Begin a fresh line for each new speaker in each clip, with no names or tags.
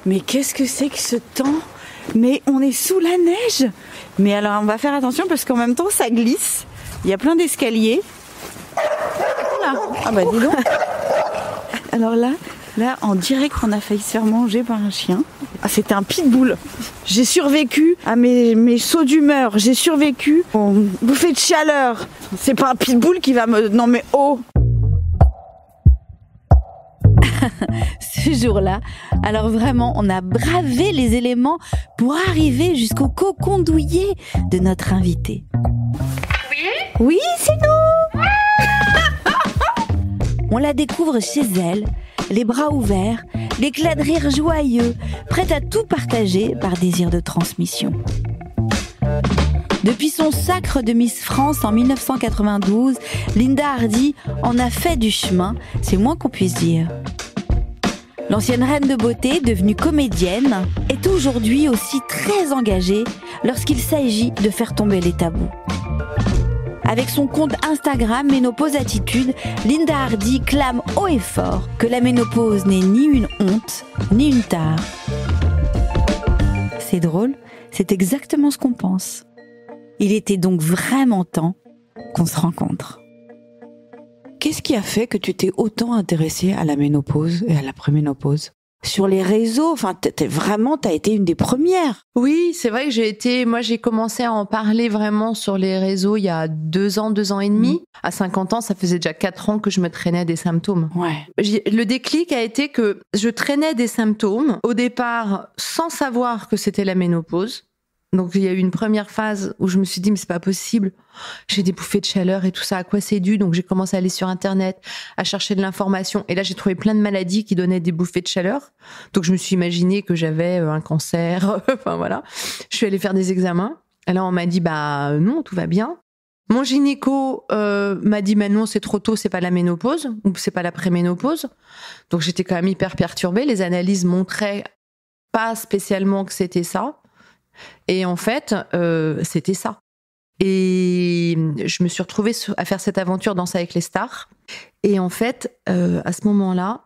Mais qu'est-ce que c'est que ce temps? Mais on est sous la neige. Mais alors on va faire attention parce qu'en même temps ça glisse. Il y a plein d'escaliers. Là. Ah bah dis donc. Alors là, on dirait qu'on a failli se faire manger par un chien. Ah, c'était un pitbull. J'ai survécu à mes sauts d'humeur. J'ai survécu aux bouffées de chaleur. C'est pas un pitbull qui va me... Non mais oh.
Ce jour-là, alors vraiment, on a bravé les éléments pour arriver jusqu'au cocon douillet de notre invitée. Oui, c'est nous. On la découvre chez elle, les bras ouverts, l'éclat de rire joyeux, prête à tout partager par désir de transmission. Depuis son sacre de Miss France en 1992, Linda Hardy en a fait du chemin, c'est le moins qu'on puisse dire. L'ancienne reine de beauté, devenue comédienne, est aujourd'hui aussi très engagée lorsqu'il s'agit de faire tomber les tabous. Avec son compte Instagram Ménopause Attitude, Linda Hardy clame haut et fort que la ménopause n'est ni une honte, ni une tare. C'est drôle, c'est exactement ce qu'on pense. Il était donc vraiment temps qu'on se rencontre.
Qu'est-ce qui a fait que tu t'es autant intéressée à la ménopause et à la préménopause? Sur les réseaux, enfin, t'as été une des premières.
Oui, c'est vrai que j'ai commencé à en parler vraiment sur les réseaux il y a 2 ans et demi. À 50 ans, ça faisait déjà 4 ans que je me traînais des symptômes.
Ouais.
Le déclic a été que je traînais des symptômes, au départ, sans savoir que c'était la ménopause. Donc, il y a eu une première phase où je me suis dit, mais c'est pas possible. J'ai des bouffées de chaleur et tout ça. À quoi c'est dû? Donc, j'ai commencé à aller sur Internet, à chercher de l'information. Et là, j'ai trouvé plein de maladies qui donnaient des bouffées de chaleur. Donc, je me suis imaginé que j'avais un cancer. Enfin, voilà. Je suis allée faire des examens. Et là, on m'a dit, bah, non, tout va bien. Mon gynéco m'a dit, bah non, c'est trop tôt, c'est pas la ménopause ou c'est pas la préménopause. Donc, j'étais quand même hyper perturbée. Les analyses montraient pas spécialement que c'était ça. Et en fait, c'était ça. Et je me suis retrouvée à faire cette aventure Danse avec les stars. Et en fait, à ce moment-là,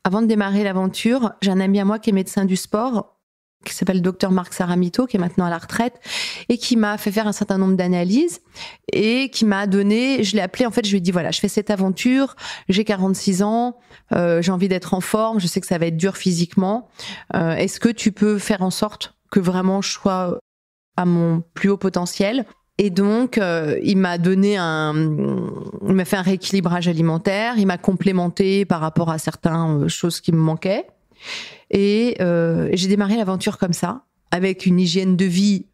avant de démarrer l'aventure, j'ai un ami à moi qui est médecin du sport, qui s'appelle le docteur Marc Saramito, qui est maintenant à la retraite, et qui m'a fait faire un certain nombre d'analyses, et qui m'a donné, je l'ai appelé, en fait, je lui ai dit, voilà, je fais cette aventure, j'ai 46 ans, j'ai envie d'être en forme, je sais que ça va être dur physiquement, est-ce que tu peux faire en sorte que vraiment je sois à mon plus haut potentiel? Et donc, il m'a fait un rééquilibrage alimentaire, il m'a complémenté par rapport à certaines choses qui me manquaient. Et j'ai démarré l'aventure comme ça, avec une hygiène de vie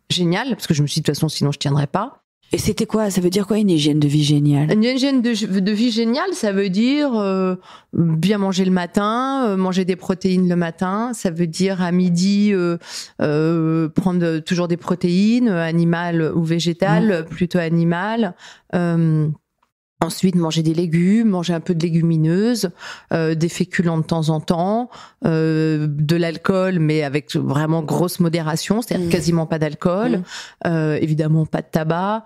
géniale, parce que je me suis dit, de toute façon, sinon je tiendrais pas.
Et c'était quoi? Ça veut dire quoi, une hygiène de vie géniale?
Une hygiène de vie géniale, ça veut dire bien manger le matin, manger des protéines le matin. Ça veut dire à midi prendre toujours des protéines, animales ou végétales, plutôt animales. Ensuite, manger des légumes, manger un peu de légumineuses, des féculents de temps en temps, de l'alcool, mais avec vraiment grosse modération, c'est-à-dire quasiment pas d'alcool, évidemment pas de tabac,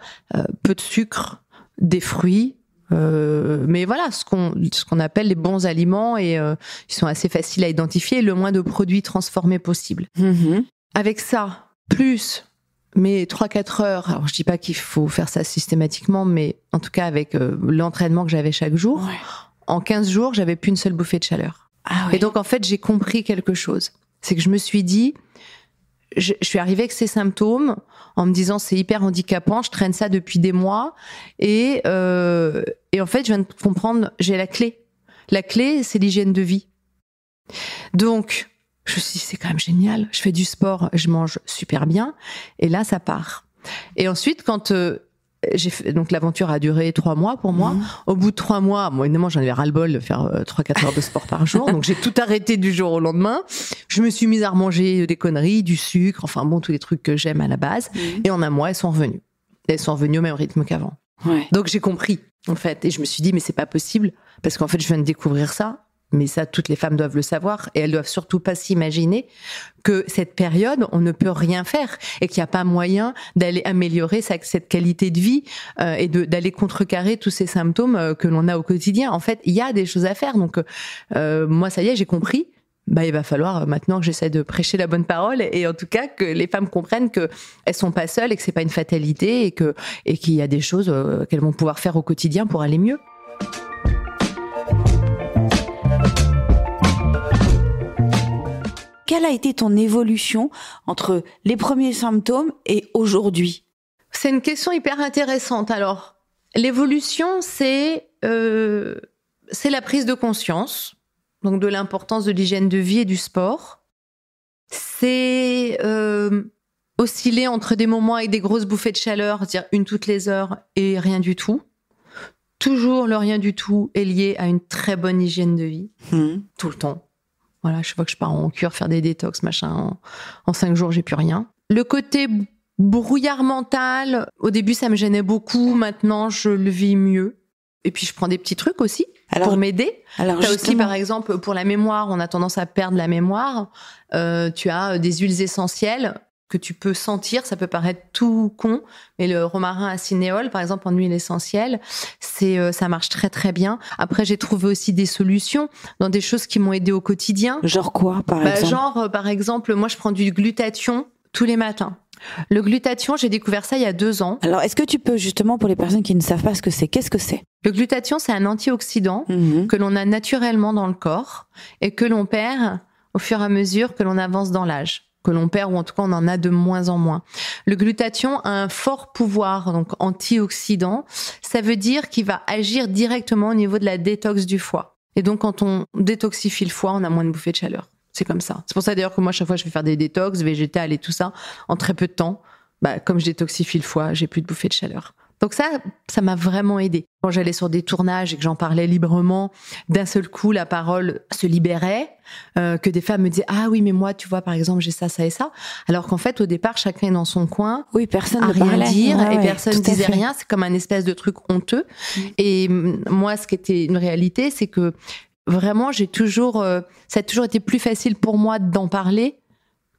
peu de sucre, des fruits, mais voilà, ce qu'on appelle les bons aliments, et ils sont assez faciles à identifier, le moins de produits transformés possible. Avec ça, plus... mais 3-4 heures, alors je dis pas qu'il faut faire ça systématiquement, mais en tout cas avec l'entraînement que j'avais chaque jour, en 15 jours, j'avais plus une seule bouffée de chaleur.
Ah ouais.
Et donc en fait, j'ai compris quelque chose. C'est que je me suis dit, je suis arrivée avec ces symptômes en me disant c'est hyper handicapant, je traîne ça depuis des mois, et en fait, je viens de comprendre, j'ai la clé. La clé, c'est l'hygiène de vie. Donc, je me suis dit, c'est quand même génial. Je fais du sport, je mange super bien. Et là, ça part. Et ensuite, quand donc l'aventure a duré 3 mois pour moi. Au bout de 3 mois, moi, évidemment, j'en avais ras-le-bol de faire 3-4 heures de sport par jour. Donc, j'ai tout arrêté du jour au lendemain. Je me suis mise à remanger des conneries, du sucre, enfin bon, tous les trucs que j'aime à la base. Et en un mois, elles sont revenues. Elles sont revenues au même rythme qu'avant.
Ouais.
Donc, j'ai compris, en fait. Et je me suis dit, mais c'est pas possible. Parce qu'en fait, je viens de découvrir ça. Mais ça, toutes les femmes doivent le savoir, et elles doivent surtout pas s'imaginer que cette période, on ne peut rien faire, et qu'il n'y a pas moyen d'aller améliorer cette qualité de vie et d'aller contrecarrer tous ces symptômes que l'on a au quotidien. En fait, il y a des choses à faire. Donc, moi, ça y est, j'ai compris. il va falloir maintenant que j'essaie de prêcher la bonne parole et en tout cas que les femmes comprennent qu'elles sont pas seules et que c'est pas une fatalité et qu'il y a des choses qu'elles vont pouvoir faire au quotidien pour aller mieux.
Quelle a été ton évolution entre les premiers symptômes et aujourd'hui ?
C'est une question hyper intéressante. Alors, l'évolution, c'est la prise de conscience, donc de l'importance de l'hygiène de vie et du sport. C'est osciller entre des moments avec des grosses bouffées de chaleur, c'est-à-dire une toutes les heures et rien du tout. Toujours le rien du tout est lié à une très bonne hygiène de vie, tout le temps. Voilà, chaque fois que je pars en cure, faire des détox, machin, en 5 jours, j'ai plus rien. Le côté brouillard mental, au début, ça me gênait beaucoup. Maintenant, je le vis mieux. Et puis, je prends des petits trucs aussi pour m'aider. T'as aussi, par exemple, pour la mémoire, on a tendance à perdre la mémoire. Tu as des huiles essentielles que tu peux sentir, ça peut paraître tout con, mais le romarin à cinéole, par exemple, en huile essentielle, ça marche très très bien. Après, j'ai trouvé aussi des solutions dans des choses qui m'ont aidé au quotidien.
Genre quoi, par exemple ?
Par exemple, moi, je prends du glutathion tous les matins. Le glutathion, j'ai découvert ça il y a 2 ans.
Alors, est-ce que tu peux justement, pour les personnes qui ne savent pas ce que c'est, qu'est-ce que c'est ?
Le glutathion, c'est un antioxydant que l'on a naturellement dans le corps et que l'on perd au fur et à mesure que l'on avance dans l'âge. Que l'on perd, ou en tout cas on en a de moins en moins. Le glutathion a un fort pouvoir, donc antioxydant. Ça veut dire qu'il va agir directement au niveau de la détox du foie. Et donc quand on détoxifie le foie, on a moins de bouffées de chaleur. C'est comme ça. C'est pour ça d'ailleurs que moi, chaque fois je vais faire des détox végétales et tout ça, en très peu de temps, comme je détoxifie le foie, j'ai plus de bouffées de chaleur. Donc ça m'a vraiment aidé. Quand j'allais sur des tournages et que j'en parlais librement, d'un seul coup, la parole se libérait, que des femmes me disaient « Ah oui, mais moi, tu vois, par exemple, j'ai ça, ça et ça. » Alors qu'en fait, au départ, chacun est dans son coin,
personne
à
ne
rien
parlait.
dire, et personne disait rien. C'est comme un espèce de truc honteux. Et moi, ce qui était une réalité, c'est que vraiment, ça a toujours été plus facile pour moi d'en parler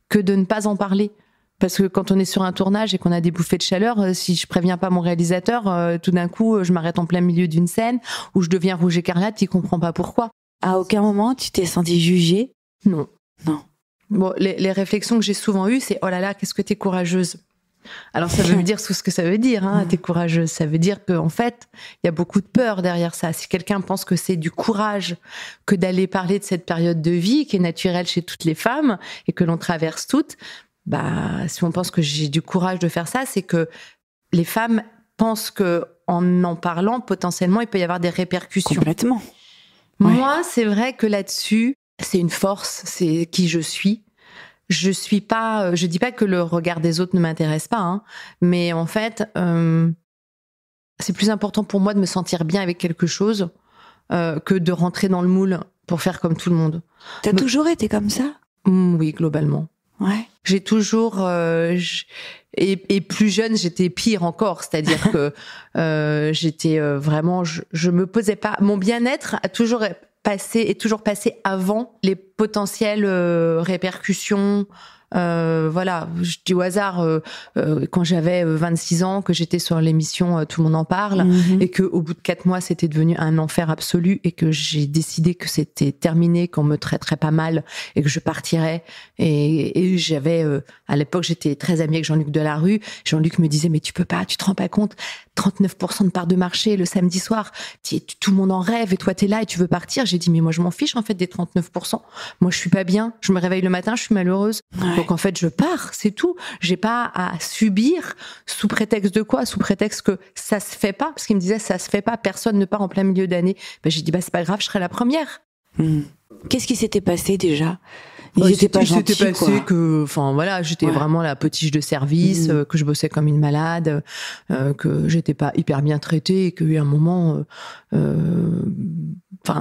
que de ne pas en parler. Parce que quand on est sur un tournage et qu'on a des bouffées de chaleur, si je préviens pas mon réalisateur, tout d'un coup, je m'arrête en plein milieu d'une scène où je deviens rouge écarlate, il comprend pas pourquoi.
À aucun moment, tu t'es sentie jugée ?
Non.
Non.
Bon, les réflexions que j'ai souvent eues, c'est « Oh là là, qu'est-ce que t'es courageuse !» Alors ça veut dire tout ce que ça veut dire, t'es courageuse. Ça veut dire qu'en fait, il y a beaucoup de peur derrière ça. Si quelqu'un pense que c'est du courage que d'aller parler de cette période de vie qui est naturelle chez toutes les femmes et que l'on traverse toutes, si on pense que j'ai du courage de faire ça, c'est que les femmes pensent que en parlant, potentiellement, il peut y avoir des répercussions.
Complètement.
Moi, c'est vrai que là-dessus, c'est une force, c'est qui je suis. Je dis pas que le regard des autres ne m'intéresse pas, mais en fait, c'est plus important pour moi de me sentir bien avec quelque chose que de rentrer dans le moule pour faire comme tout le monde.
T'as toujours été comme ça ?
Oui, globalement.
Ouais.
J'ai toujours et plus jeune, j'étais pire encore, c'est-à-dire que j'étais vraiment, je me posais pas. Mon bien-être est toujours passé avant les potentielles répercussions. Voilà, je dis au hasard, quand j'avais 26 ans, que j'étais sur l'émission Tout le monde en parle, et que au bout de 4 mois, c'était devenu un enfer absolu, et que j'ai décidé que c'était terminé, qu'on me traiterait pas mal, et que je partirais. Et j'avais, à l'époque, j'étais très amie avec Jean-Luc Delarue. Jean-Luc me disait, mais tu peux pas, tu te rends pas compte, 39% de part de marché le samedi soir, tout le monde en rêve, et toi t'es là et tu veux partir. J'ai dit, mais moi je m'en fiche en fait des 39%. Moi je suis pas bien, je me réveille le matin, je suis malheureuse. Ouais. Donc en fait je pars, c'est tout. J'ai pas à subir sous prétexte de quoi ? Sous prétexte que ça se fait pas, parce qu'il me disait ça se fait pas, personne ne part en plein milieu d'année. J'ai dit c'est pas grave, je serai la première.
Qu'est-ce qui s'était passé déjà ?
C'était passé que, enfin voilà, j'étais vraiment la potiche de service, que je bossais comme une malade, que j'étais pas hyper bien traitée, et qu'il y a un moment,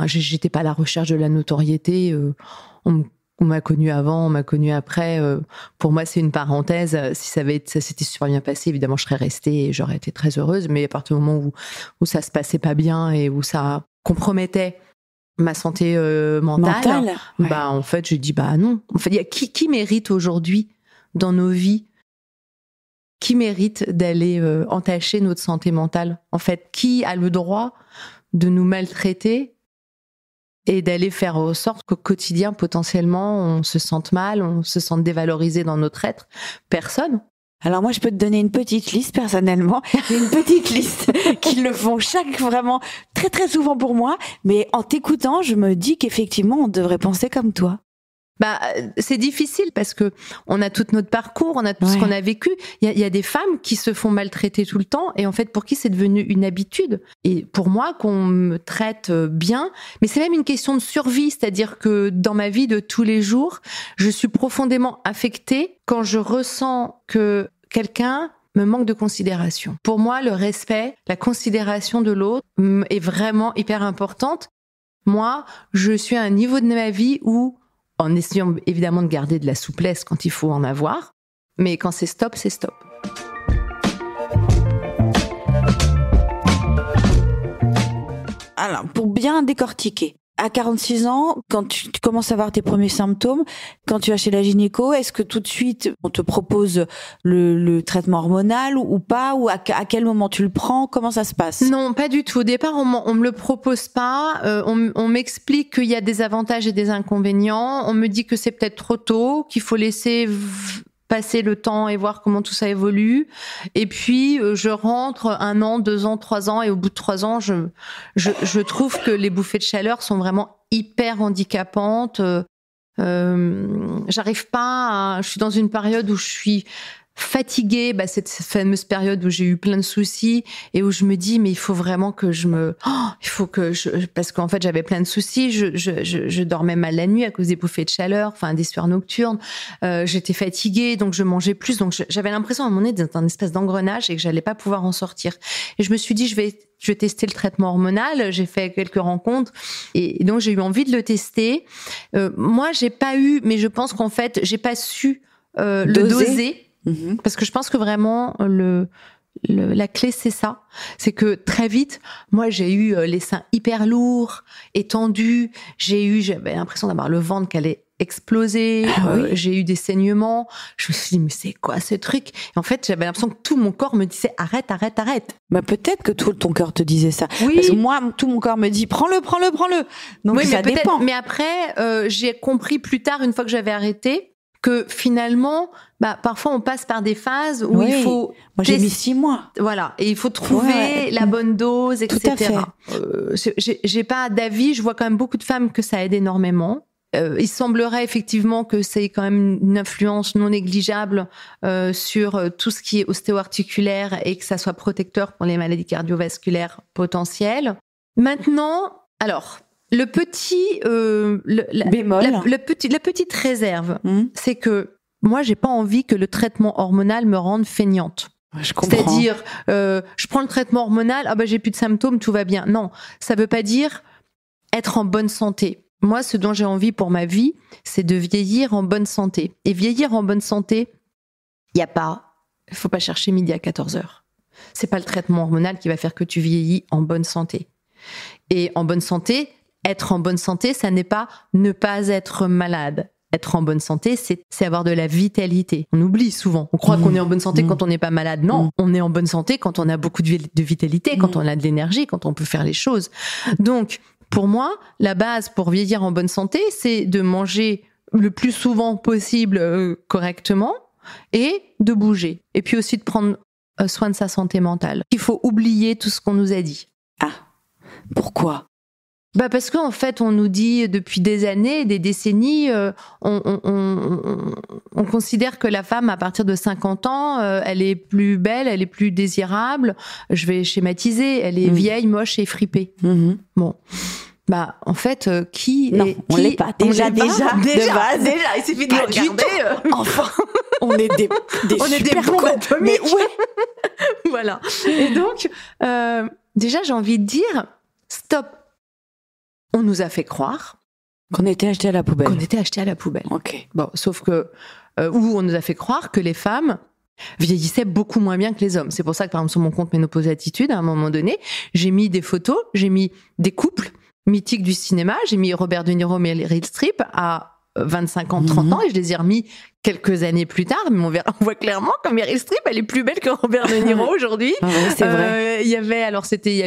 j'étais pas à la recherche de la notoriété. On m'a connue avant, on m'a connue après. Pour moi, c'est une parenthèse. Si ça s'était super bien passé, évidemment, je serais restée et j'aurais été très heureuse. Mais à partir du moment où ça se passait pas bien et où ça compromettait ma santé mentale. En fait, j'ai dit non. En fait, il y a qui mérite aujourd'hui dans nos vies, qui mérite d'aller entacher notre santé mentale ? En fait, qui a le droit de nous maltraiter et d'aller faire en sorte qu'au quotidien, potentiellement, on se sente mal, on se sente dévalorisé dans notre être. Personne.
Alors moi, je peux te donner une petite liste personnellement. J'ai une petite liste qui le font vraiment très très souvent pour moi. Mais en t'écoutant, je me dis qu'effectivement, on devrait penser comme toi.
C'est difficile parce que on a tout notre parcours, on a tout ce qu'on a vécu. Il y a des femmes qui se font maltraiter tout le temps et en fait pour qui c'est devenu une habitude. Et pour moi, qu'on me traite bien, mais c'est même une question de survie, c'est-à-dire que dans ma vie de tous les jours, je suis profondément affectée quand je ressens que quelqu'un me manque de considération. Pour moi, le respect, la considération de l'autre est vraiment hyper importante. Moi, je suis à un niveau de ma vie où, en essayant évidemment de garder de la souplesse quand il faut en avoir, mais quand c'est stop, c'est stop.
Alors, pour bien décortiquer, à 46 ans, quand tu commences à avoir tes premiers symptômes, quand tu vas chez la gynéco, est-ce que tout de suite on te propose le traitement hormonal ou pas, ou à quel moment tu le prends? Comment ça se passe?
Non, pas du tout. Au départ, on me le propose pas. On m'explique qu'il y a des avantages et des inconvénients. On me dit que c'est peut-être trop tôt, qu'il faut laisser passer le temps et voir comment tout ça évolue. Et puis, je rentre 1 an, 2 ans, 3 ans, et au bout de 3 ans, je trouve que les bouffées de chaleur sont vraiment hyper handicapantes. J'arrive pas je suis dans une période où je suis fatiguée, cette fameuse période où j'ai eu plein de soucis et où je me dis mais il faut vraiment que parce qu'en fait j'avais plein de soucis, je dormais mal la nuit à cause des bouffées de chaleur, des sueurs nocturnes, j'étais fatiguée donc je mangeais plus, donc j'avais l'impression à un moment donné d'être un espèce d'engrenage et que j'allais pas pouvoir en sortir. Et je me suis dit je vais tester le traitement hormonal, j'ai fait quelques rencontres et donc j'ai eu envie de le tester. Moi j'ai pas eu, mais je pense qu'en fait j'ai pas su le doser. Parce que je pense que vraiment la clé c'est ça, c'est que très vite moi j'ai eu les seins hyper lourds, étendus, j'avais l'impression d'avoir le ventre qui allait exploser, j'ai eu des saignements, je me suis dit mais c'est quoi ce truc? Et en fait j'avais l'impression que tout mon corps me disait arrête.
Peut-être que tout ton cœur te disait ça.
Oui.
Parce que moi tout mon corps me dit prends-le. Donc
oui,
ça dépend.
Mais après j'ai compris plus tard, une fois que j'avais arrêté, que finalement, parfois on passe par des phases où il faut...
Moi j'ai mis 6 mois.
Voilà, et il faut trouver la bonne dose, etc.
Tout à
fait. J'ai pas d'avis, je vois quand même beaucoup de femmes que ça aide énormément. Il semblerait effectivement que c'est quand même une influence non négligeable sur tout ce qui est ostéo-articulaire et que ça soit protecteur pour les maladies cardiovasculaires potentielles. Maintenant, alors... La petite réserve, c'est que moi, j'ai pas envie que le traitement hormonal me rende feignante.
Je comprends.
C'est-à-dire, je prends le traitement hormonal, j'ai plus de symptômes, tout va bien. Non, ça veut pas dire être en bonne santé. Moi, ce dont j'ai envie pour ma vie, c'est de vieillir en bonne santé. Et vieillir en bonne santé, il faut pas chercher midi à 14h. C'est pas le traitement hormonal qui va faire que tu vieillis en bonne santé. Et en bonne santé, être en bonne santé, ça n'est pas ne pas être malade. Être en bonne santé, c'est avoir de la vitalité. On oublie souvent. On croit qu'on est en bonne santé quand on n'est pas malade. Non, on est en bonne santé quand on a beaucoup de vitalité, quand on a de l'énergie, quand on peut faire les choses. Donc, pour moi, la base pour vieillir en bonne santé, c'est de manger le plus souvent possible correctement et de bouger. Et puis aussi de prendre soin de sa santé mentale. Il faut oublier tout ce qu'on nous a dit.
Ah, pourquoi ?
Parce qu'en fait, on nous dit depuis des années, des décennies, on considère que la femme, à partir de 50 ans, elle est plus belle, elle est plus désirable. Je vais schématiser, elle est vieille, moche et fripée. Bon. En fait,
on l'est pas. Déjà,
de base. Il suffit de nous regarder.
Enfin, on est des
on est des bombes atomiques.
Mais ouais.
Voilà. Et donc, déjà, j'ai envie de dire, stop. On nous a fait croire
qu'on était acheté à la poubelle.
Ok. Bon, sauf que où on nous a fait croire que les femmes vieillissaient beaucoup moins bien que les hommes. C'est pour ça que par exemple sur mon compte Ménopause Attitude, à un moment donné, j'ai mis des photos, j'ai mis des couples mythiques du cinéma, j'ai mis Robert De Niro, Meryl Streep à 25 ans, 30 ans, et je les ai remis quelques années plus tard, mais on voit clairement que Meryl Streep, elle est plus belle que Robert De Niro aujourd'hui.
Ouais, c'est vrai.
Il y avait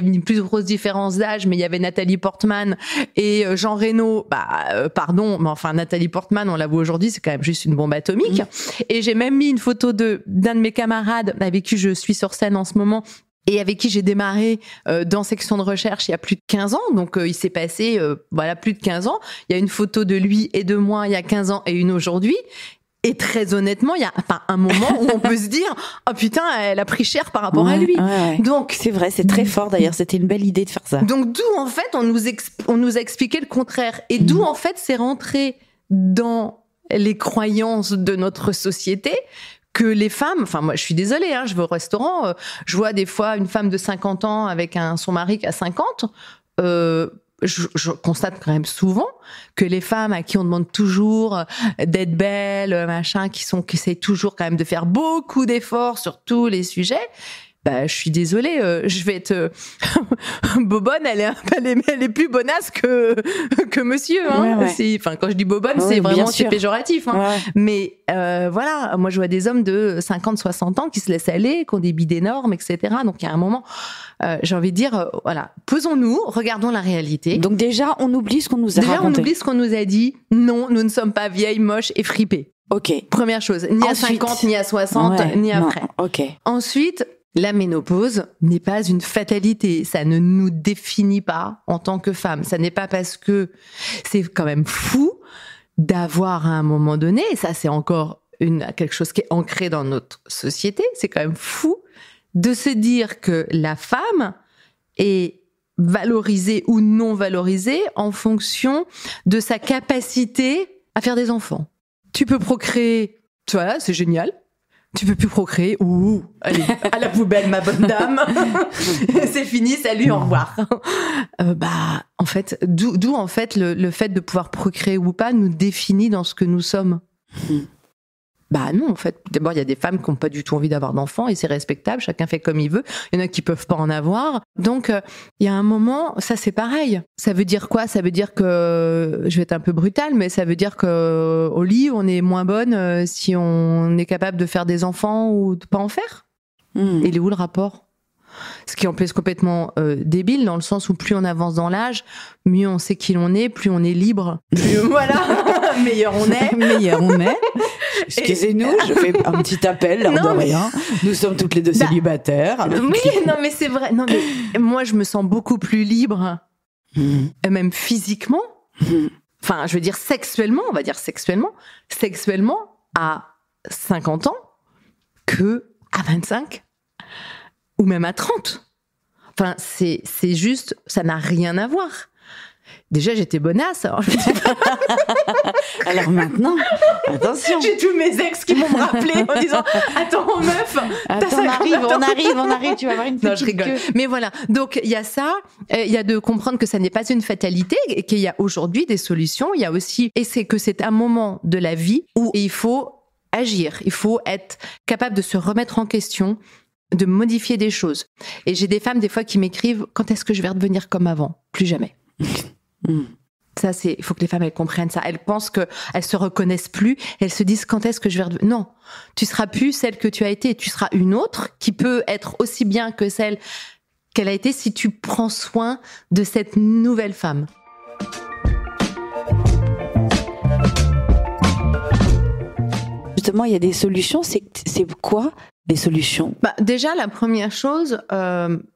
une plus grosse différence d'âge, mais il y avait Nathalie Portman et Jean Reno. Pardon, mais enfin Nathalie Portman, on la voit aujourd'hui, c'est quand même juste une bombe atomique. Et j'ai même mis une photo d'un de mes camarades avec qui je suis sur scène en ce moment, et avec qui j'ai démarré dans section de recherche il y a plus de 15 ans. Donc, il s'est passé plus de 15 ans. Il y a une photo de lui et de moi il y a 15 ans et une aujourd'hui. Et très honnêtement, il y a un moment où on peut se dire « Oh putain, elle a pris cher par rapport à lui. »
Donc, c'est vrai, c'est très fort d'ailleurs. C'était une belle idée de faire ça.
Donc, d'où en fait, on nous a expliqué le contraire. Et d'où en fait, c'est rentré dans les croyances de notre société que les femmes, enfin moi je suis désolée, je vais au restaurant, je vois des fois une femme de 50 ans avec son mari qui a 50, je constate quand même souvent que les femmes à qui on demande toujours d'être belles, machin, qui essayent toujours quand même de faire beaucoup d'efforts sur tous les sujets, je suis désolée, je vais être bobonne, elle est plus bonasse que monsieur. Quand je dis bobonne, c'est vraiment péjoratif. Mais voilà, moi je vois des hommes de 50, 60 ans qui se laissent aller, qui ont des bides énormes, etc. Donc il y a un moment, j'ai envie de dire, voilà, posons-nous, regardons la réalité.
Donc déjà, on oublie ce qu'on nous a raconté.
On oublie ce qu'on nous a dit. Non, nous ne sommes pas vieilles, moches et fripées.
Ok.
Première chose, ni ensuite, à 50, ni à 60, ni après.
Ok.
Ensuite, la ménopause n'est pas une fatalité. Ça ne nous définit pas en tant que femme. Ça n'est pas parce que c'est quand même fou d'avoir à un moment donné, et ça c'est encore quelque chose qui est ancré dans notre société, c'est quand même fou de se dire que la femme est valorisée ou non valorisée en fonction de sa capacité à faire des enfants. Tu peux procréer, tu vois, c'est génial. Tu peux plus procréer, allez, à la poubelle, ma bonne dame. C'est fini, salut, au revoir. En fait, d'où en fait le fait de pouvoir procréer ou pas nous définit dans ce que nous sommes. Non, en fait, d'abord, il y a des femmes qui n'ont pas du tout envie d'avoir d'enfants et c'est respectable, chacun fait comme il veut. Il y en a qui peuvent pas en avoir. Donc, il y a un moment, ça c'est pareil. Ça veut dire quoi ? Ça veut dire que, je vais être un peu brutale, mais ça veut dire que au lit, on est moins bonne si on est capable de faire des enfants ou de pas en faire. Il est où le rapport ? Ce qui en plus complètement débile, dans le sens où plus on avance dans l'âge, mieux on sait qui l'on est, plus on est libre. Meilleur on est.
Excusez-nous, je fais un petit appel, l'air de rien. Nous sommes toutes les deux célibataires.
Oui, non, mais c'est vrai. Non, mais moi, je me sens beaucoup plus libre, même physiquement. Enfin, je veux dire sexuellement, on va dire sexuellement à 50 ans que à 25 ou même à 30. Enfin, c'est juste, ça n'a rien à voir. Déjà, j'étais bonasse.
Alors maintenant, attention.
J'ai tous mes ex qui vont me rappeler en disant « Attends, meuf,
on arrive, tu vas avoir une petite
Non, je rigole.
queue.
Mais voilà, donc il y a ça, il y a de comprendre que ça n'est pas une fatalité et qu'il y a aujourd'hui des solutions. Il y a aussi, et c'est que c'est un moment de la vie où il faut agir, il faut être capable de se remettre en question, de modifier des choses. Et j'ai des femmes des fois qui m'écrivent « Quand est-ce que je vais redevenir comme avant ?» Plus jamais. Ça, il faut que les femmes, elles comprennent ça. Elles pensent qu'elles se reconnaissent plus. Elles se disent, quand est-ce que je vais redevenir? Non. Tu seras plus celle que tu as été. Tu seras une autre qui peut être aussi bien que celle qu'elle a été si tu prends soin de cette nouvelle femme.
Justement, il y a des solutions. C'est quoi les solutions?
Déjà, la première chose,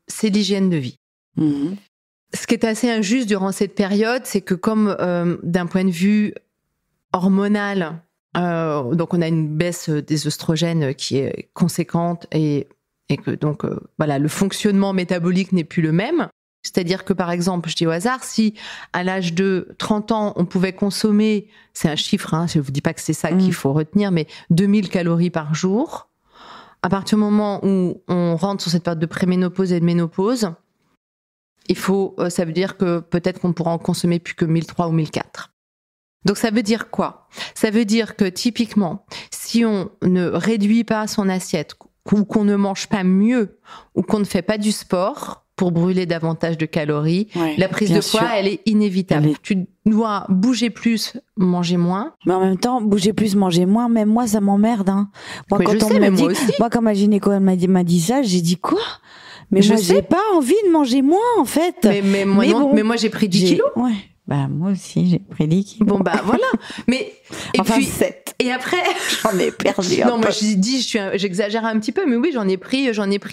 c'est l'hygiène de vie. Ce qui est assez injuste durant cette période, c'est que comme d'un point de vue hormonal, donc on a une baisse des œstrogènes qui est conséquente et que donc voilà, le fonctionnement métabolique n'est plus le même. C'est-à-dire que par exemple, je dis au hasard, si à l'âge de 30 ans, on pouvait consommer, c'est un chiffre, je ne vous dis pas que c'est ça qu'il faut retenir, mais 2000 calories par jour, à partir du moment où on rentre sur cette période de préménopause et de ménopause, ça veut dire que peut-être qu'on pourra en consommer plus que 1003 ou 1004. Donc ça veut dire quoi? Ça veut dire que typiquement, si on ne réduit pas son assiette, ou qu'on ne mange pas mieux, ou qu'on ne fait pas du sport, pour brûler davantage de calories.
Ouais,
La prise
bien
de poids,
sûr.
elle est inévitable. Tu dois bouger plus, manger moins.
Mais en même temps, bouger plus, manger moins, même moi, ça m'emmerde. Hein. Moi,
Mais
quand
je
on
sais,
me l'a
mais
dit,
moi aussi.
moi, quand ma gynéco elle m'a dit ça, j'ai dit quoi? Mais
Je
moi,
sais.
j'ai pas envie de manger moins, en fait.
Mais moi, non,
bon,
mais moi, j'ai pris 10 kilos.
Ouais. Bah, moi aussi, j'ai pris 10 kilos.
Bon, bah, voilà. Mais, et
Enfin,
puis,
7.
et après,
J'en ai perdu un
non, moi
peu.
je dis, j'exagère un petit peu, mais oui, j'en ai pris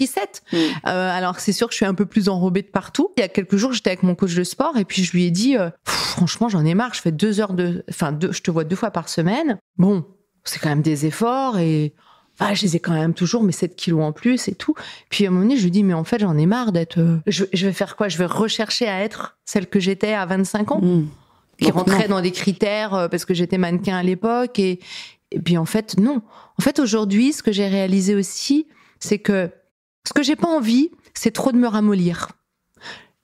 7. Alors c'est sûr que je suis un peu plus enrobée de partout. Il y a quelques jours, j'étais avec mon coach de sport et puis je lui ai dit, franchement, j'en ai marre. Je fais 2 heures je te vois 2 fois par semaine. Bon, c'est quand même des efforts et je les ai quand même toujours, mais 7 kilos en plus et tout. Puis à un moment donné, je lui dis, mais en fait, j'en ai marre d'être. Je vais faire quoi? Je vais rechercher à être celle que j'étais à 25 ans. Qui
Donc,
rentrait
non.
dans des critères parce que j'étais mannequin à l'époque et puis en fait non. En fait aujourd'hui ce que j'ai réalisé aussi c'est que ce que j'ai pas envie c'est trop de me ramollir.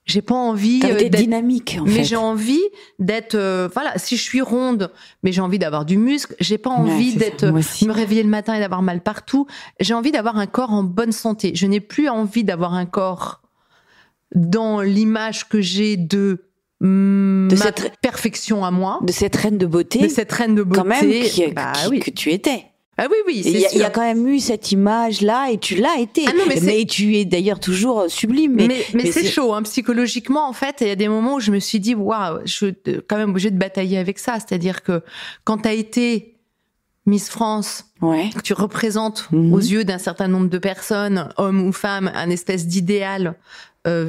J'ai pas envie
T'as été
d'être
dynamique, en fait.
mais j'ai envie d'être si je suis ronde mais j'ai envie d'avoir du muscle, j'ai pas envie
c'est
d'être
ça, moi aussi.
me réveiller le matin et d'avoir mal partout. J'ai envie d'avoir un corps en bonne santé. Je n'ai plus envie d'avoir un corps dans l'image que j'ai de
cette
perfection à moi,
de cette reine de beauté,
de cette reine de beauté,
quand même,
oui.
que tu étais.
Ah oui, oui, c'est
Il
sûr.
y a quand même eu cette image-là et tu l'as été.
Ah non, mais
tu es d'ailleurs toujours sublime.
Mais c'est chaud, hein, psychologiquement, en fait. Il y a des moments où je me suis dit, waouh, je suis quand même obligée de batailler avec ça. C'est-à-dire que quand tu as été Miss France,
Ouais.
que tu représentes
Mhm.
aux yeux d'un certain nombre de personnes, hommes ou femmes, un espèce d'idéal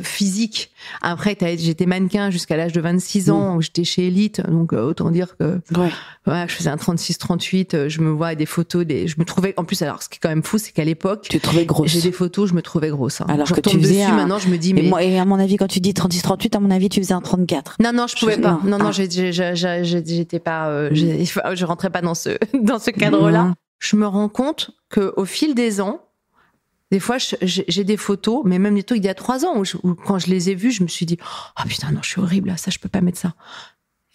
physique. Après, j'étais mannequin jusqu'à l'âge de 26 ans, où j'étais chez Elite, donc autant dire que
Ouais.
je faisais un 36-38, je me vois des photos, je me trouvais, en plus, alors ce qui est quand même fou, c'est qu'à l'époque,
Tu te trouvais grosse.
j'ai des photos, je me trouvais grosse. Hein.
Alors
je
que tu
retombe
faisais
dessus,
un-
maintenant je me dis, mais...
Et à mon avis, quand tu dis 36-38, à mon avis, tu faisais un 34.
Non, je pouvais pas. Non,
Ah.
j'étais pas, je rentrais pas dans ce cadre-là.
Mhm.
Je me rends compte que au fil des ans, des fois, j'ai des photos, mais même des photos d'il y a 3 ans, où quand je les ai vues, je me suis dit, oh putain, non, je suis horrible, là, ça, je peux pas mettre ça.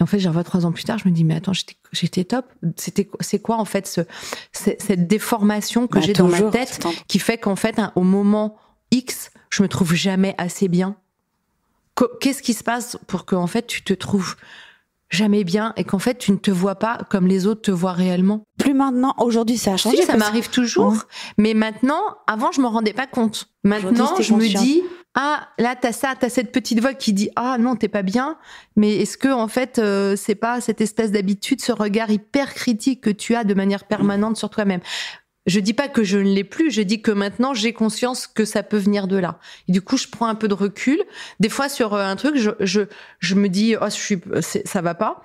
Et en fait, j'y revois 3 ans plus tard, je me dis, mais attends, j'étais top. C'est quoi, en fait, cette déformation que j'ai dans ma tête, qui fait qu'en fait, au moment X, je me trouve jamais assez bien. Qu'est-ce qui se passe pour que, en fait, tu te trouves jamais bien et qu'en fait, tu ne te vois pas comme les autres te voient réellement?
Plus maintenant, aujourd'hui, ça a changé.
Si, ça m'arrive toujours, mais maintenant, avant, je me rendais pas compte. Maintenant, je me dis, ah, là, t'as cette petite voix qui dit, ah, non, t'es pas bien, mais est-ce que, en fait, c'est pas cette espèce d'habitude, ce regard hyper critique que tu as de manière permanente sur toi-même? Je dis pas que je ne l'ai plus, je dis que maintenant, j'ai conscience que ça peut venir de là. Et du coup, je prends un peu de recul. Des fois, sur un truc, je me dis, oh, ça va pas.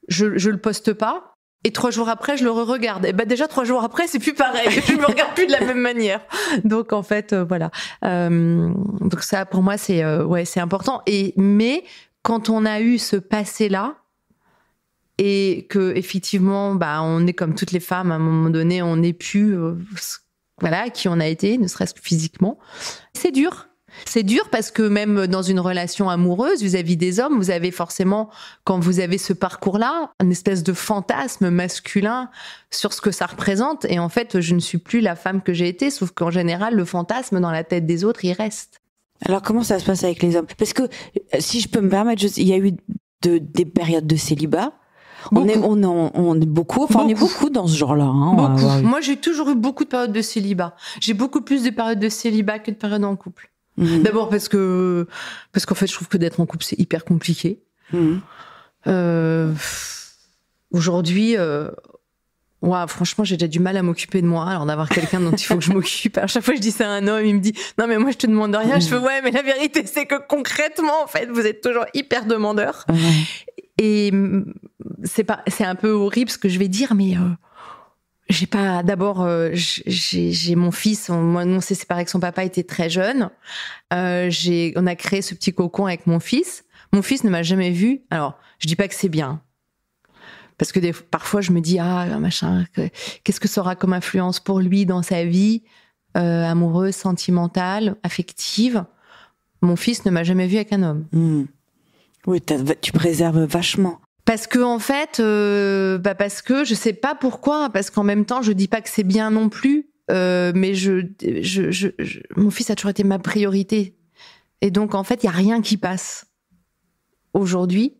Je le poste pas. Et 3 jours après, je le re-regarde. Et ben déjà 3 jours après, c'est plus pareil. Je me regarde plus de la même manière. Donc en fait, voilà. Donc ça, pour moi, c'est important. Mais quand on a eu ce passé-là, et que effectivement, on est comme toutes les femmes, à un moment donné, on n'est plus, qui on a été, ne serait-ce que physiquement. C'est dur. C'est dur parce que même dans une relation amoureuse vis-à-vis des hommes, vous avez forcément, quand vous avez ce parcours-là, une espèce de fantasme masculin sur ce que ça représente. Et en fait, je ne suis plus la femme que j'ai été, sauf qu'en général, le fantasme dans la tête des autres, il reste.
Alors, comment ça se passe avec les hommes? Parce que, si je peux me permettre, il y a eu des périodes de célibat. On est beaucoup, on est beaucoup dans ce genre-là. Hein,
beaucoup. Moi, j'ai toujours eu beaucoup de périodes de célibat. J'ai beaucoup plus de périodes de célibat que de périodes en couple. Mmh. D'abord parce qu'en fait, je trouve que d'être en couple, c'est hyper compliqué. Mmh. Aujourd'hui, franchement, j'ai déjà du mal à m'occuper de moi. Alors d'avoir quelqu'un dont il faut que je m'occupe. À chaque fois, je dis ça à un homme, il me dit non mais moi je te demande rien. Je fais ouais, mais la vérité c'est que concrètement, en fait, vous êtes toujours hyper demandeur. Et c'est un peu horrible ce que je vais dire, mais j'ai pas. D'abord, j'ai mon fils. On s'est séparés avec son papa, était très jeune. On a créé ce petit cocon avec mon fils. Mon fils ne m'a jamais vu. Alors, je dis pas que c'est bien. Parce que parfois, je me dis, qu'est-ce que ça aura comme influence pour lui dans sa vie amoureuse, sentimentale, affective? Mon fils ne m'a jamais vu avec un homme.
Mmh. Oui, tu préserves vachement.
Parce que, en fait, parce que je sais pas pourquoi, parce qu'en même temps, je dis pas que c'est bien non plus, mais mon fils a toujours été ma priorité. Et donc, en fait, il n'y a rien qui passe aujourd'hui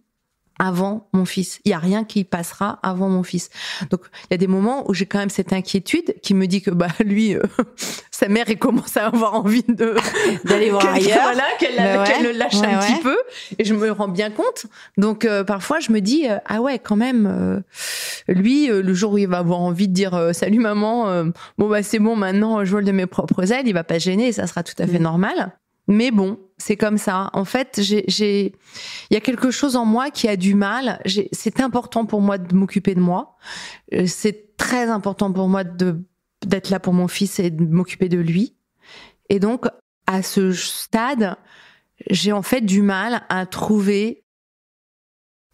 avant mon fils. Il n'y a rien qui passera avant mon fils. Donc, il y a des moments où j'ai quand même cette inquiétude qui me dit que lui, sa mère, elle commence à avoir envie
d'aller voir ailleurs.
Voilà, qu'elle le lâche un petit peu. Et je me rends bien compte. Donc, parfois, je me dis, ah ouais, quand même, lui, le jour où il va avoir envie de dire salut maman, c'est bon, maintenant, je vole de mes propres ailes, il va pas se gêner et ça sera tout à fait normal. Mais bon, c'est comme ça. En fait, il y a quelque chose en moi qui a du mal. C'est important pour moi de m'occuper de moi. C'est très important pour moi d'être là pour mon fils et de m'occuper de lui. Et donc, à ce stade, j'ai en fait du mal à trouver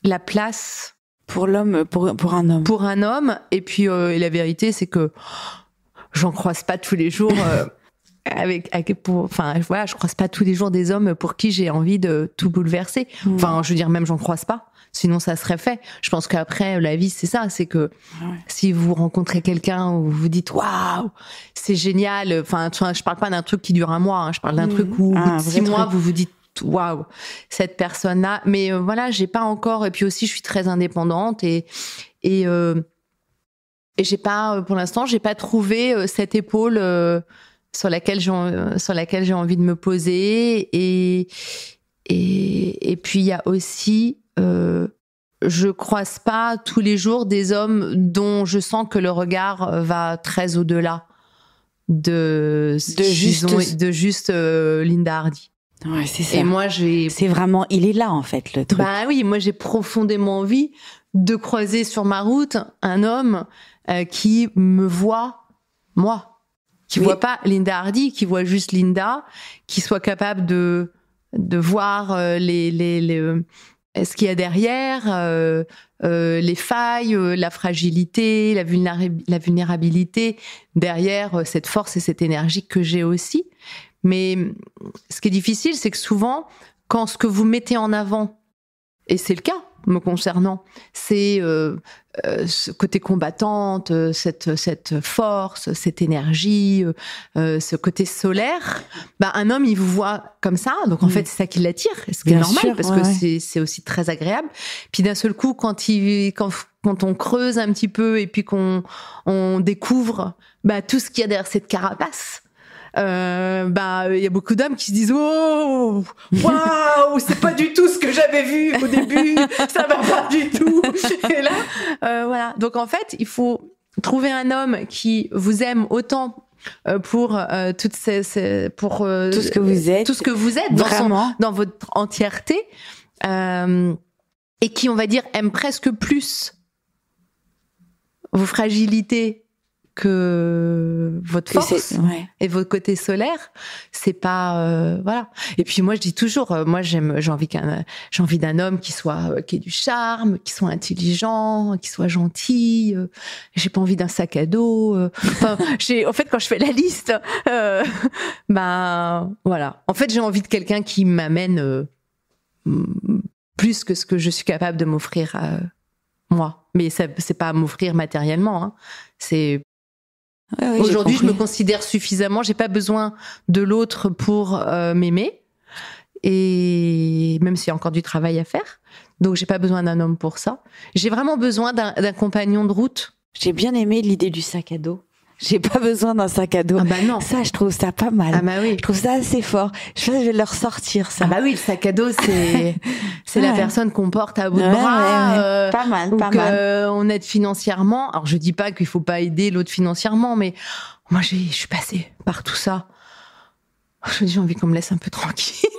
la place
pour l'homme, pour un homme.
Pour un homme. Et puis, la vérité, c'est que j'en croise pas tous les jours. Je croise pas tous les jours des hommes pour qui j'ai envie de tout bouleverser. Enfin, je veux dire, même j'en croise pas. Sinon, ça serait fait. Je pense qu'après, la vie, c'est ça. C'est que si vous rencontrez quelqu'un où vous vous dites, waouh, c'est génial. Enfin, je parle pas d'un truc qui dure un mois. Hein, je parle d'un truc où, au bout de 6 mois, vous vous dites, waouh, cette personne-là. Mais voilà, j'ai pas encore. Et puis aussi, je suis très indépendante et j'ai pas, pour l'instant, j'ai pas trouvé cette épaule sur laquelle j'ai envie de me poser. Et puis, il y a aussi, je croise pas tous les jours des hommes dont je sens que le regard va très au-delà de juste Linda Hardy.
Ouais, c'est ça.
Et moi,
c'est vraiment, il est là, en fait, le truc.
Bah oui, moi, j'ai profondément envie de croiser sur ma route un homme qui me voit, moi. Qui voit pas Linda Hardy, qui voit juste Linda, qui soit capable de voir ce qu'il y a derrière, les failles, la fragilité, la vulnérabilité derrière cette force et cette énergie que j'ai aussi. Mais ce qui est difficile, c'est que souvent, quand ce que vous mettez en avant, et c'est le cas me concernant, c'est ce côté combattante, cette force, cette énergie, ce côté solaire. Un homme, il vous voit comme ça, donc en fait, c'est ça qui l'attire, ce qui est normal, parce que c'est aussi très agréable. Puis d'un seul coup, quand on creuse un petit peu et puis qu'on découvre tout ce qu'il y a derrière cette carapace, il y a beaucoup d'hommes qui se disent oh waouh, c'est pas du tout ce que j'avais vu au début, ça va pas du tout. Et là voilà, donc en fait il faut trouver un homme qui vous aime autant pour tout ce que vous êtes dans votre entièreté, et qui, on va dire, aime presque plus vos fragilités que votre force et votre côté solaire. C'est pas voilà. Et puis moi je dis toujours, moi j'ai envie d'un homme qui ait du charme, qui soit intelligent, qui soit gentil. J'ai pas envie d'un sac à dos. En fait, quand je fais la liste, voilà. En fait, j'ai envie de quelqu'un qui m'amène plus que ce que je suis capable de m'offrir moi. Mais c'est pas à m'offrir matériellement. Hein. C'est aujourd'hui, je me considère suffisamment. J'ai pas besoin de l'autre pour m'aimer, et même s'il y a encore du travail à faire. Donc, j'ai pas besoin d'un homme pour ça. J'ai vraiment besoin d'un compagnon de route.
J'ai bien aimé l'idée du sac à dos. J'ai pas besoin d'un sac à dos.
Ah non.
Ça, je trouve ça pas mal.
Ah oui.
Je trouve ça assez fort. Je vais le ressortir, ça.
Ah oui, le sac à dos, c'est la personne qu'on porte à bout de bras.
Pas mal,
ou
pas mal.
On aide financièrement. Alors, je dis pas qu'il faut pas aider l'autre financièrement, mais moi, je suis passée par tout ça. Je me dis, j'ai envie qu'on me laisse un peu tranquille.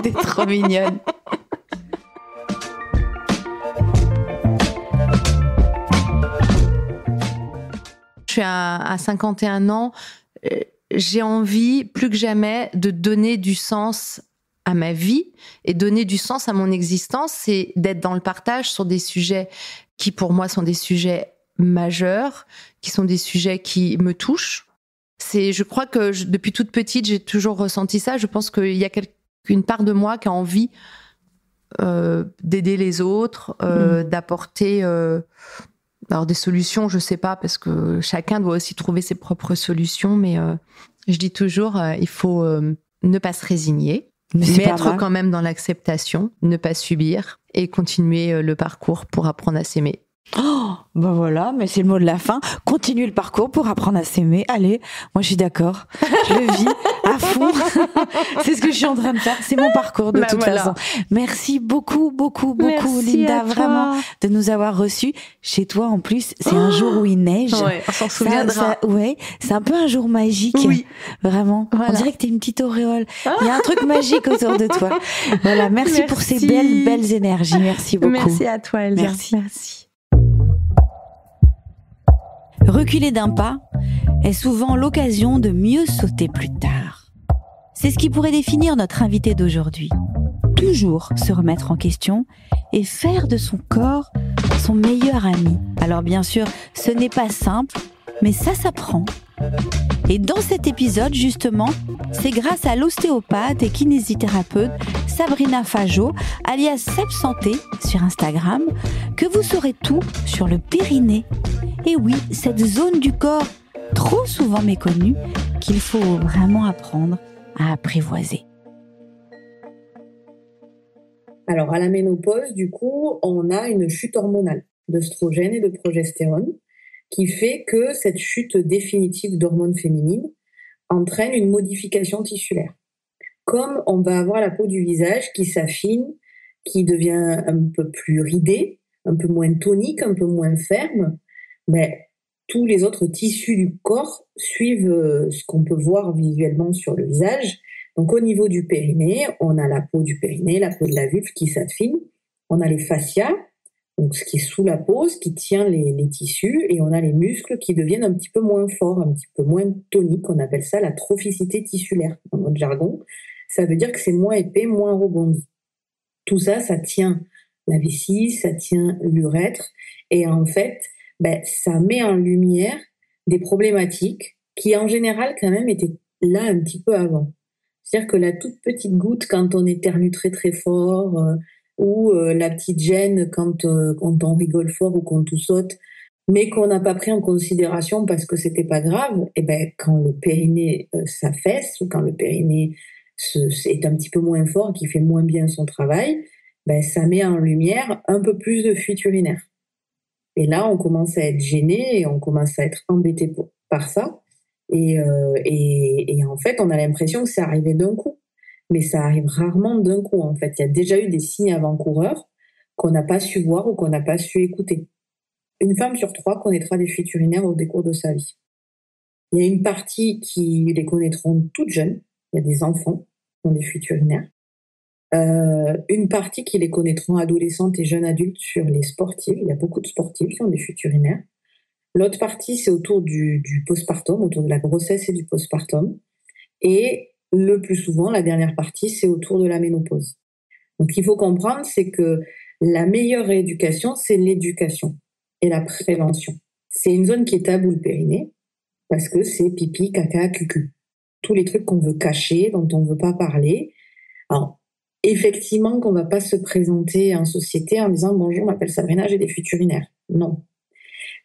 T'es trop mignonne.
Je suis à 51 ans, j'ai envie plus que jamais de donner du sens à ma vie et donner du sens à mon existence, c'est d'être dans le partage sur des sujets qui pour moi sont des sujets majeurs, qui sont des sujets qui me touchent. Je crois que depuis toute petite, j'ai toujours ressenti ça. Je pense qu'il y a une part de moi qui a envie d'aider les autres, d'apporter... Alors des solutions, je sais pas, parce que chacun doit aussi trouver ses propres solutions, mais je dis toujours, il faut ne pas se résigner, mais être quand même dans l'acceptation, ne pas subir et continuer le parcours pour apprendre à s'aimer.
Oh, ben voilà, mais c'est le mot de la fin. Continue le parcours pour apprendre à s'aimer. Allez, moi je suis d'accord. Je le vis à fond. C'est ce que je suis en train de faire. C'est mon parcours de toute façon. Merci beaucoup,
Merci
Linda, vraiment, de nous avoir reçus. Chez toi, en plus, c'est un jour où il neige.
Ouais, on s'en souviendra.
C'est un peu un jour magique.
Oui.
Vraiment. Voilà. On dirait que t'es une petite auréole. Il y a un truc magique autour de toi. Voilà, merci pour ces belles énergies. Merci beaucoup.
Merci à toi, Elsa.
Merci. Reculer d'un pas est souvent l'occasion de mieux sauter plus tard. C'est ce qui pourrait définir notre invité d'aujourd'hui. Toujours se remettre en question et faire de son corps son meilleur ami. Alors bien sûr, ce n'est pas simple, mais ça s'apprend. Et dans cet épisode, justement, c'est grâce à l'ostéopathe et kinésithérapeute Sabrina Fajo, alias Seb Santé sur Instagram, que vous saurez tout sur le périnée. Et oui, cette zone du corps trop souvent méconnue qu'il faut vraiment apprendre à apprivoiser.
Alors, à la ménopause, du coup, on a une chute hormonale d'œstrogène et de progestérone qui fait que cette chute définitive d'hormones féminines entraîne une modification tissulaire. Comme on va avoir la peau du visage qui s'affine, qui devient un peu plus ridée, un peu moins tonique, un peu moins ferme, mais tous les autres tissus du corps suivent ce qu'on peut voir visuellement sur le visage. Donc au niveau du périnée, on a la peau du périnée, la peau de la vulve qui s'affine, on a les fascias, donc ce qui est sous la peau, ce qui tient les tissus, et on a les muscles qui deviennent un petit peu moins forts, un petit peu moins toniques. On appelle ça la trophicité tissulaire dans notre jargon. Ça veut dire que c'est moins épais, moins rebondi. Tout ça, ça tient la vessie, ça tient l'urètre, et en fait, ça met en lumière des problématiques qui, en général, quand même, étaient là un petit peu avant. C'est-à-dire que la toute petite goutte quand on éternue très très fort, ou la petite gêne quand on rigole fort ou qu'on tout saute, mais qu'on n'a pas pris en considération parce que c'était pas grave, et quand le périnée s'affaisse ou quand le périnée est un petit peu moins fort, qui fait moins bien son travail, ça met en lumière un peu plus de fuite urinaire. Et là, on commence à être gêné et on commence à être embêté par ça. Et en fait, on a l'impression que c'est arrivé d'un coup. Mais ça arrive rarement d'un coup, en fait. Il y a déjà eu des signes avant-coureurs qu'on n'a pas su voir ou qu'on n'a pas su écouter. Une femme sur 3 connaîtra des fuites urinaires au décours de sa vie. Il y a une partie qui les connaîtront toutes jeunes. Il y a des enfants qui ont des fuites urinaires. Une partie qui les connaîtront adolescentes et jeunes adultes sur les sportives. Il y a beaucoup de sportives qui ont des fuites urinaires. L'autre partie, c'est autour du postpartum, autour de la grossesse et du postpartum. Et le plus souvent, la dernière partie, c'est autour de la ménopause. Donc, il faut comprendre, c'est que la meilleure rééducation, c'est l'éducation et la prévention. C'est une zone qui est taboue, le périnée, parce que c'est pipi, caca, cucu. Tous les trucs qu'on veut cacher, dont on ne veut pas parler. Alors, effectivement, qu'on ne va pas se présenter en société en disant « Bonjour, je m'appelle Sabrina, j'ai des fuites urinaires ». Non.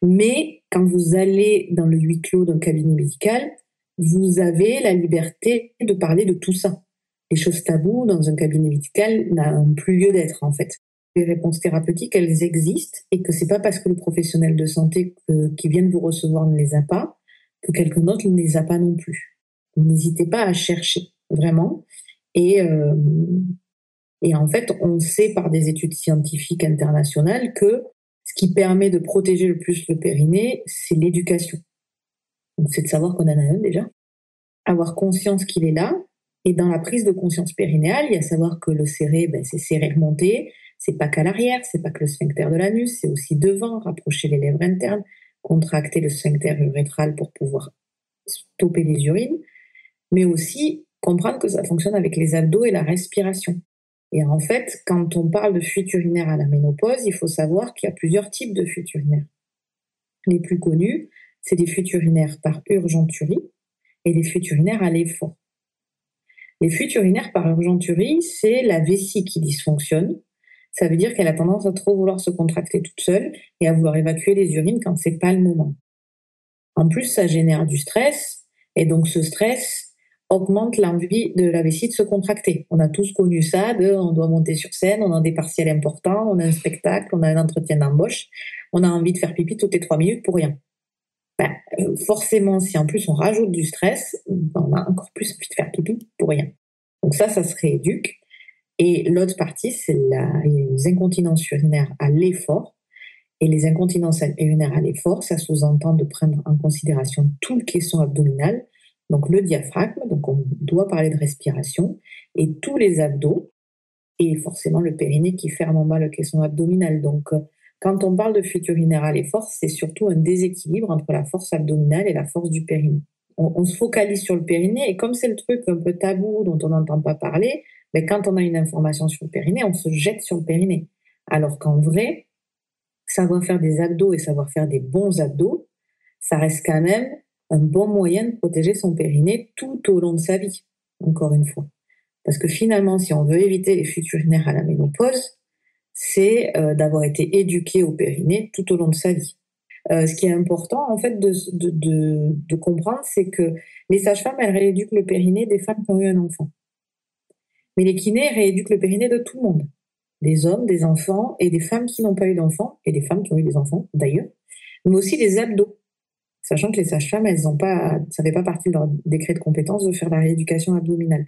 Mais quand vous allez dans le huis clos d'un cabinet médical, vous avez la liberté de parler de tout ça. Les choses taboues dans un cabinet médical n'ont plus lieu d'être, en fait. Les réponses thérapeutiques, elles existent, et que c'est pas parce que le professionnel de santé qui vient de vous recevoir ne les a pas, que quelqu'un d'autre ne les a pas non plus. N'hésitez pas à chercher, vraiment. Et en fait, on sait par des études scientifiques internationales que ce qui permet de protéger le plus le périnée, c'est l'éducation. Donc, c'est de savoir qu'on en a un déjà, avoir conscience qu'il est là, et dans la prise de conscience périnéale, il y a savoir que le serré, c'est serrer, remonter, c'est pas qu'à l'arrière, c'est pas que le sphincter de l'anus, c'est aussi devant, rapprocher les lèvres internes, contracter le sphincter urétral pour pouvoir stopper les urines, mais aussi comprendre que ça fonctionne avec les abdos et la respiration. Et en fait, quand on parle de fuite urinaire à la ménopause, il faut savoir qu'il y a plusieurs types de fuites urinaires. Les plus connus, c'est des fuites urinaires par urgenturie et des fuites urinaires à l'effort. Les fuites urinaires par urgenturie, c'est la vessie qui dysfonctionne. Ça veut dire qu'elle a tendance à trop vouloir se contracter toute seule et à vouloir évacuer les urines quand c'est pas le moment. En plus, ça génère du stress, et donc ce stress, augmente l'envie de la vessie de se contracter. On a tous connu ça, on doit monter sur scène, on a des partiels importants, on a un spectacle, on a un entretien d'embauche, on a envie de faire pipi toutes les 3 minutes pour rien. Forcément, si en plus on rajoute du stress, on a encore plus envie de faire pipi pour rien. Donc ça se rééduque. Et l'autre partie, c'est les incontinences urinaires à l'effort. Et les incontinences urinaires à l'effort, ça sous-entend de prendre en considération tout le caisson abdominal, donc le diaphragme, donc on doit parler de respiration, et tous les abdos, et forcément le périnée qui ferme en bas le caisson abdominal. Donc quand on parle de fuite urinaire à l'effort, c'est surtout un déséquilibre entre la force abdominale et la force du périnée. On se focalise sur le périnée, et comme c'est le truc un peu tabou dont on n'entend pas parler, mais quand on a une information sur le périnée, on se jette sur le périnée. Alors qu'en vrai, savoir faire des abdos et savoir faire des bons abdos, ça reste quand même un bon moyen de protéger son périnée tout au long de sa vie, encore une fois. Parce que finalement, si on veut éviter les fuites urinaires à la ménopause, c'est d'avoir été éduqué au périnée tout au long de sa vie. Ce qui est important, en fait, de comprendre, c'est que les sages-femmes, elles rééduquent le périnée des femmes qui ont eu un enfant. Mais les kinés rééduquent le périnée de tout le monde. Des hommes, des enfants et des femmes qui n'ont pas eu d'enfants, et des femmes qui ont eu des enfants, d'ailleurs, mais aussi des abdos. Sachant que les sages-femmes, ça fait pas partie de leur décret de compétence de faire la rééducation abdominale.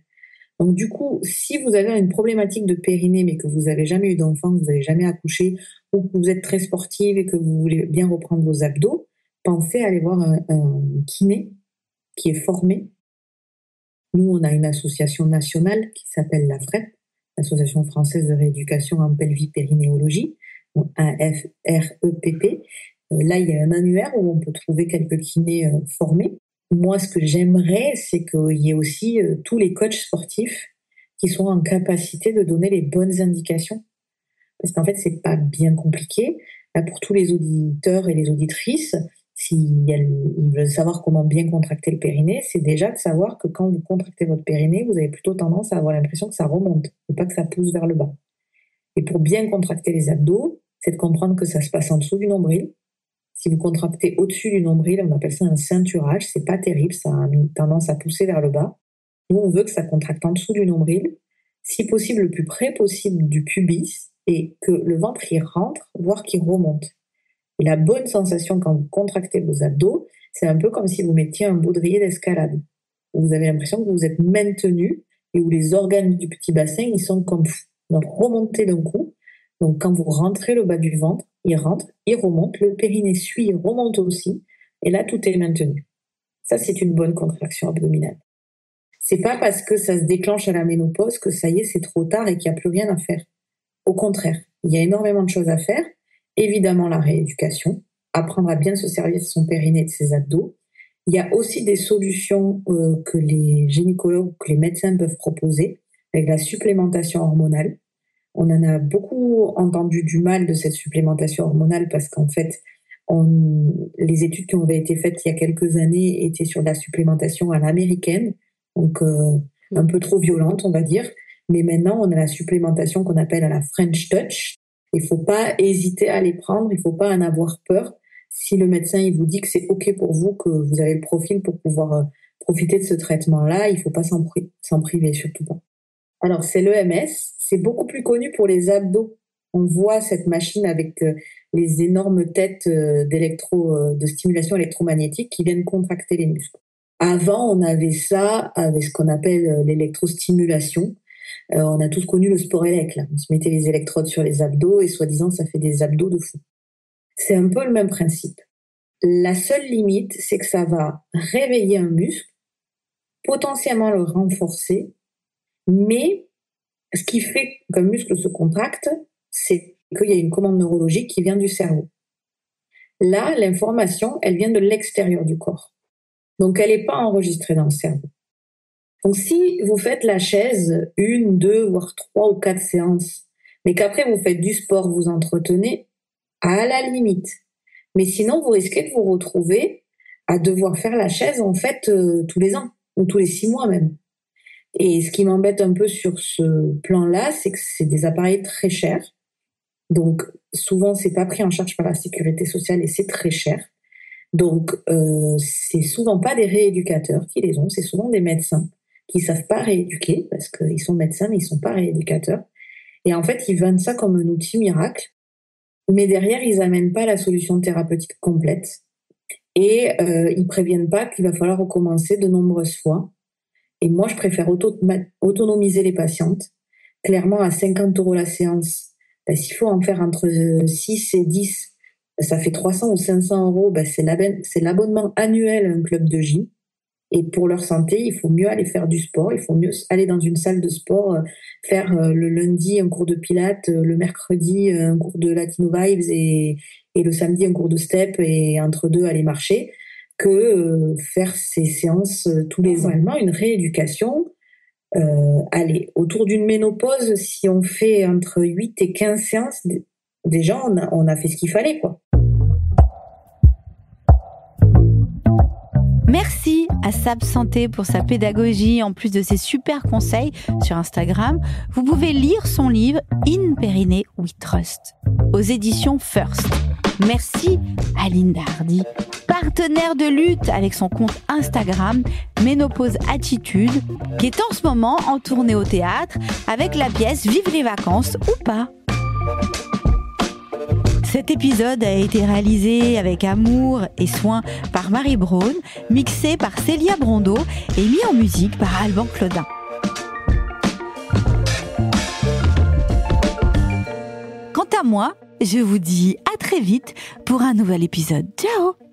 Donc du coup, si vous avez une problématique de périnée, mais que vous n'avez jamais eu d'enfant, que vous n'avez jamais accouché, ou que vous êtes très sportive et que vous voulez bien reprendre vos abdos, pensez à aller voir un kiné qui est formé. Nous, on a une association nationale qui s'appelle la FREP, l'Association française de rééducation en pelvipérinéologie, AFREPP. Là, il y a un annuaire où on peut trouver quelques kinés formés. Moi, ce que j'aimerais, c'est qu'il y ait aussi tous les coachs sportifs qui sont en capacité de donner les bonnes indications. Parce qu'en fait, c'est pas bien compliqué. Là, pour tous les auditeurs et les auditrices, s'ils veulent savoir comment bien contracter le périnée, c'est déjà de savoir que quand vous contractez votre périnée, vous avez plutôt tendance à avoir l'impression que ça remonte, et pas que ça pousse vers le bas. Et pour bien contracter les abdos, c'est de comprendre que ça se passe en dessous du nombril. Si vous contractez au-dessus du nombril, on appelle ça un ceinturage, c'est pas terrible, ça a une tendance à pousser vers le bas. Nous, on veut que ça contracte en dessous du nombril, si possible le plus près possible du pubis, et que le ventre y rentre, voire qu'il remonte. Et la bonne sensation quand vous contractez vos abdos, c'est un peu comme si vous mettiez un baudrier d'escalade. Vous avez l'impression que vous êtes maintenu et où les organes du petit bassin, ils sont comme donc remontés d'un coup. Donc quand vous rentrez le bas du ventre, il rentre, il remonte, le périnée suit, il remonte aussi, et là tout est maintenu. Ça, c'est une bonne contraction abdominale. C'est pas parce que ça se déclenche à la ménopause que ça y est, c'est trop tard et qu'il n'y a plus rien à faire. Au contraire, il y a énormément de choses à faire. Évidemment, la rééducation, apprendre à bien se servir de son périnée et de ses abdos. Il y a aussi des solutions que les gynécologues, que les médecins peuvent proposer, avec la supplémentation hormonale. On en a beaucoup entendu du mal de cette supplémentation hormonale parce qu'en fait, les études qui ont été faites il y a quelques années étaient sur la supplémentation à l'américaine, donc un peu trop violente, on va dire. Mais maintenant, on a la supplémentation qu'on appelle à la French Touch. Il ne faut pas hésiter à les prendre, il ne faut pas en avoir peur. Si le médecin il vous dit que c'est OK pour vous, que vous avez le profil pour pouvoir profiter de ce traitement-là, il ne faut pas s'en priver, surtout pas. Alors, c'est l'EMS, c'est beaucoup plus connu pour les abdos. On voit cette machine avec les énormes têtes de stimulation électromagnétique qui viennent contracter les muscles. Avant, on avait ça avec ce qu'on appelle l'électrostimulation. On a tous connu le Sporelec, là. On se mettait les électrodes sur les abdos et soi-disant, ça fait des abdos de fou. C'est un peu le même principe. La seule limite, c'est que ça va réveiller un muscle, potentiellement le renforcer, mais ce qui fait qu'un muscle se contracte, c'est qu'il y a une commande neurologique qui vient du cerveau. Là, l'information, elle vient de l'extérieur du corps. Donc, elle n'est pas enregistrée dans le cerveau. Donc, si vous faites la chaise 1, 2, voire 3 ou 4 séances, mais qu'après vous faites du sport, vous entretenez, à la limite. Mais sinon, vous risquez de vous retrouver à devoir faire la chaise, en fait, tous les ans, ou tous les 6 mois même. Et ce qui m'embête un peu sur ce plan-là, c'est que c'est des appareils très chers. Donc, souvent, c'est pas pris en charge par la sécurité sociale et c'est très cher. Donc, c'est souvent pas des rééducateurs qui les ont, c'est souvent des médecins qui savent pas rééduquer, parce qu'ils sont médecins, mais ils sont pas rééducateurs. Et en fait, ils vendent ça comme un outil miracle. Mais derrière, ils amènent pas la solution thérapeutique complète. Et ils préviennent pas qu'il va falloir recommencer de nombreuses fois. Et moi, je préfère autonomiser les patientes. Clairement, à 50 € la séance, s'il faut en faire entre 6 et 10, ça fait 300 ou 500 €, c'est l'abonnement annuel à un club de gym. Et pour leur santé, il faut mieux aller faire du sport, il faut mieux aller dans une salle de sport, faire le lundi un cours de pilates, le mercredi un cours de Latino Vibes et le samedi un cours de step et entre deux aller marcher, que faire ces séances tous les ans. Normalement, une rééducation, allez, autour d'une ménopause, si on fait entre 8 et 15 séances, déjà on a fait ce qu'il fallait, quoi.
Merci à Sab Santé pour sa pédagogie. En plus de ses super conseils sur Instagram, vous pouvez lire son livre In Périnée We Trust aux éditions First. Merci à Linda Hardy, partenaire de lutte avec son compte Instagram Ménopause Attitude, qui est en ce moment en tournée au théâtre avec la pièce Vive les vacances ou pas. Cet épisode a été réalisé avec amour et soin par Marie Braun, mixé par Célia Brondeau et mis en musique par Alban Claudin. Quant à moi, je vous dis à très vite pour un nouvel épisode. Ciao!